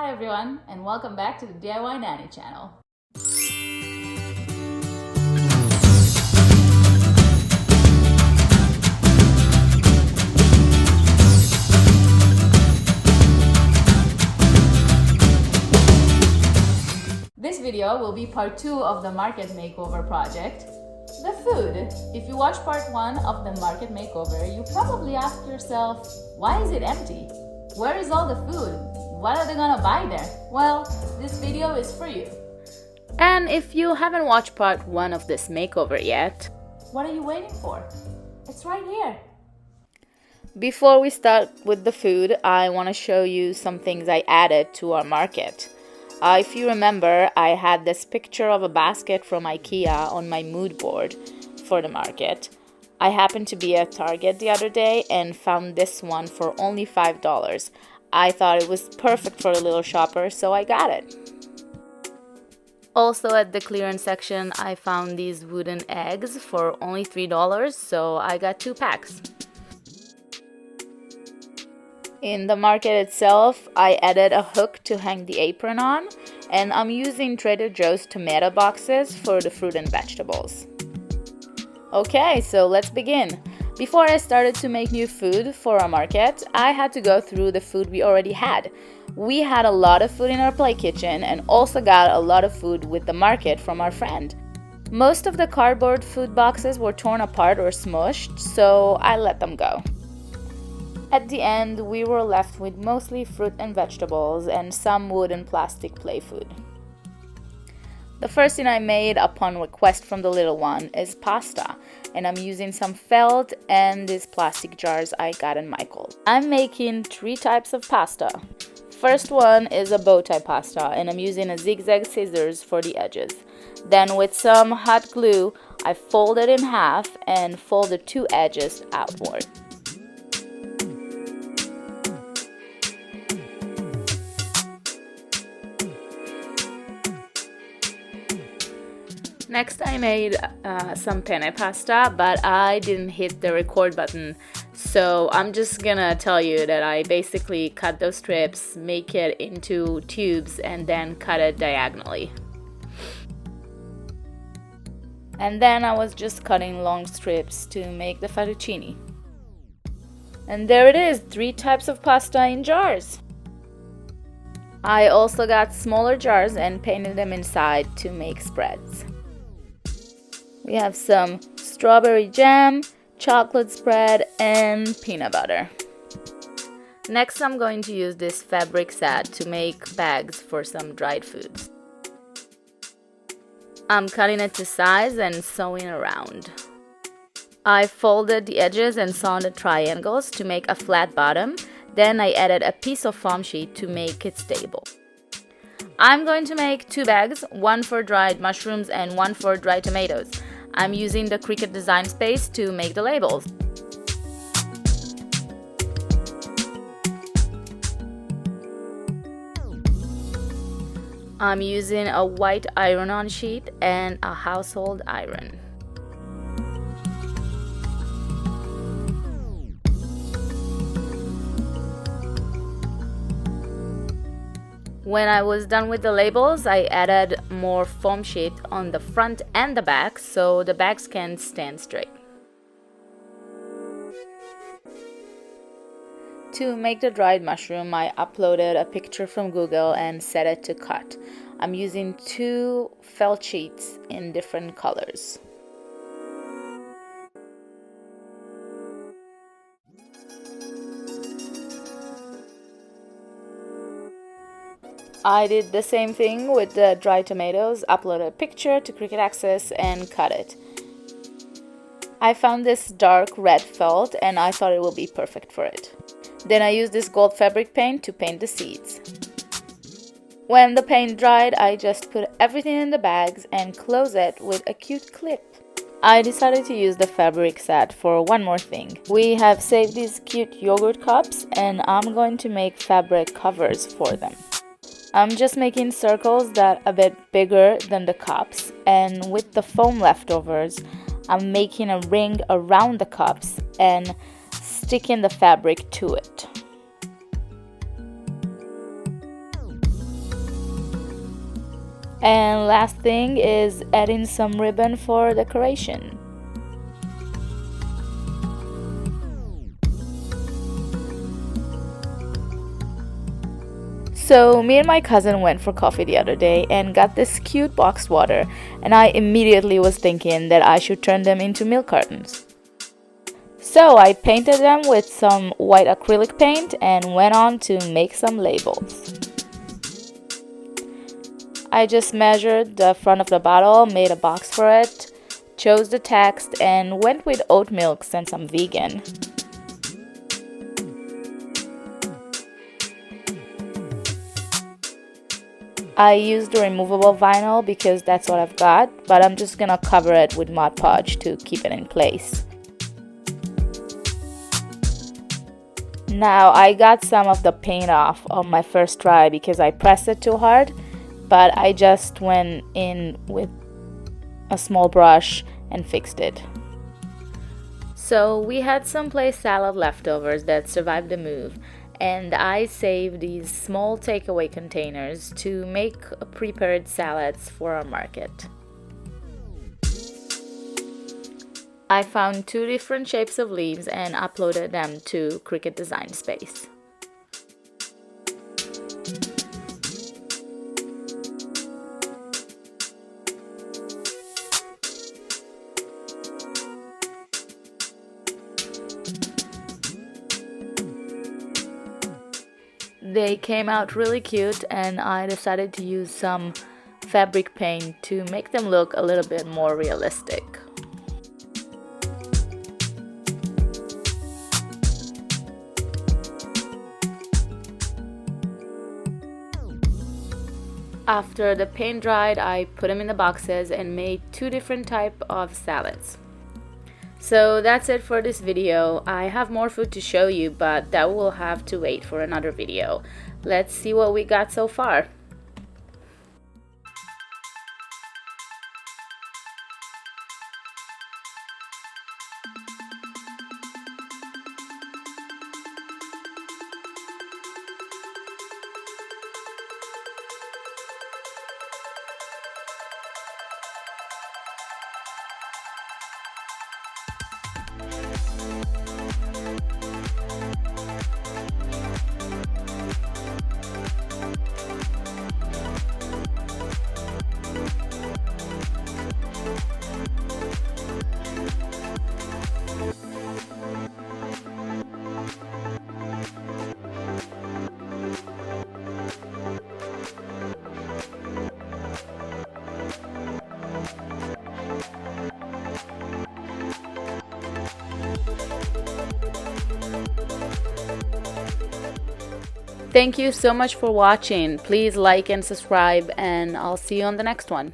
Hi everyone, and welcome back to the DIY Nanny channel. This video will be part 2 of the market makeover project. The food. If you watched part 1 of the market makeover, you probably asked yourself, why is it empty? Where is all the food? What are they gonna buy there? Well, this video is for you. And if you haven't watched part 1 of this makeover yet, what are you waiting for? It's right here. Before we start with the food, I want to show you some things I added to our market. If you remember, I had this picture of a basket from IKEA on my mood board for the market. I happened to be at Target the other day and found this one for only $5. I thought it was perfect for a little shopper, so I got it. Also at the clearance section, I found these wooden eggs for only $3, so I got 2 packs. In the market itself, I added a hook to hang the apron on, and I'm using Trader Joe's tomato boxes for the fruit and vegetables. Okay, so let's begin. Before I started to make new food for our market, I had to go through the food we already had. We had a lot of food in our play kitchen and also got a lot of food with the market from our friend. Most of the cardboard food boxes were torn apart or smushed, so I let them go. At the end, we were left with mostly fruit and vegetables and some wood and plastic play food. The first thing I made upon request from the little one is pasta, and I'm using some felt and these plastic jars I got in Michael's. I'm making 3 types of pasta. First one is a bow tie pasta, and I'm using a zigzag scissors for the edges. Then with some hot glue, I fold it in half and fold the 2 edges outward. Next I made some penne pasta, but I didn't hit the record button, so I'm just gonna tell you that I basically cut those strips, make it into tubes, and then cut it diagonally. And then I was just cutting long strips to make the fettuccine. And there it is, 3 types of pasta in jars. I also got smaller jars and painted them inside to make spreads. We have some strawberry jam, chocolate spread, and peanut butter. Next, I'm going to use this fabric set to make bags for some dried foods. I'm cutting it to size and sewing around. I folded the edges and sewed the triangles to make a flat bottom. Then I added a piece of foam sheet to make it stable. I'm going to make 2 bags, one for dried mushrooms and one for dried tomatoes. I'm using the Cricut design space to make the labels. I'm using a white iron-on sheet and a household iron. When I was done with the labels, I added more foam sheet on the front and the back so the bags can stand straight. To make the dried mushroom, I uploaded a picture from Google and set it to cut. I'm using 2 felt sheets in different colors. I did the same thing with the dried tomatoes, uploaded a picture to Cricut Access and cut it. I found this dark red felt and I thought it would be perfect for it. Then I used this gold fabric paint to paint the seeds. When the paint dried, I just put everything in the bags and close it with a cute clip. I decided to use the fabric set for one more thing. We have saved these cute yogurt cups and I'm going to make fabric covers for them. I'm just making circles that are a bit bigger than the cups, and with the foam leftovers, I'm making a ring around the cups and sticking the fabric to it. And last thing is adding some ribbon for decoration. So me and my cousin went for coffee the other day and got this cute boxed water, and I immediately was thinking that I should turn them into milk cartons. So I painted them with some white acrylic paint and went on to make some labels. I just measured the front of the bottle, made a box for it, chose the text, and went with oat milk since I'm vegan. I used the removable vinyl because that's what I've got, but I'm just gonna cover it with Mod Podge to keep it in place. Now I got some of the paint off on my first try because I pressed it too hard, but I just went in with a small brush and fixed it. So we had some place salad leftovers that survived the move, and I saved these small takeaway containers to make prepared salads for our market. I found 2 different shapes of leaves and uploaded them to Cricut Design Space. They came out really cute, and I decided to use some fabric paint to make them look a little bit more realistic. After the paint dried, I put them in the boxes and made 2 different types of salads. So that's it for this video. I have more food to show you, but that will have to wait for another video. Let's see what we got so far. Thank you so much for watching. Please like and subscribe, and I'll see you on the next one.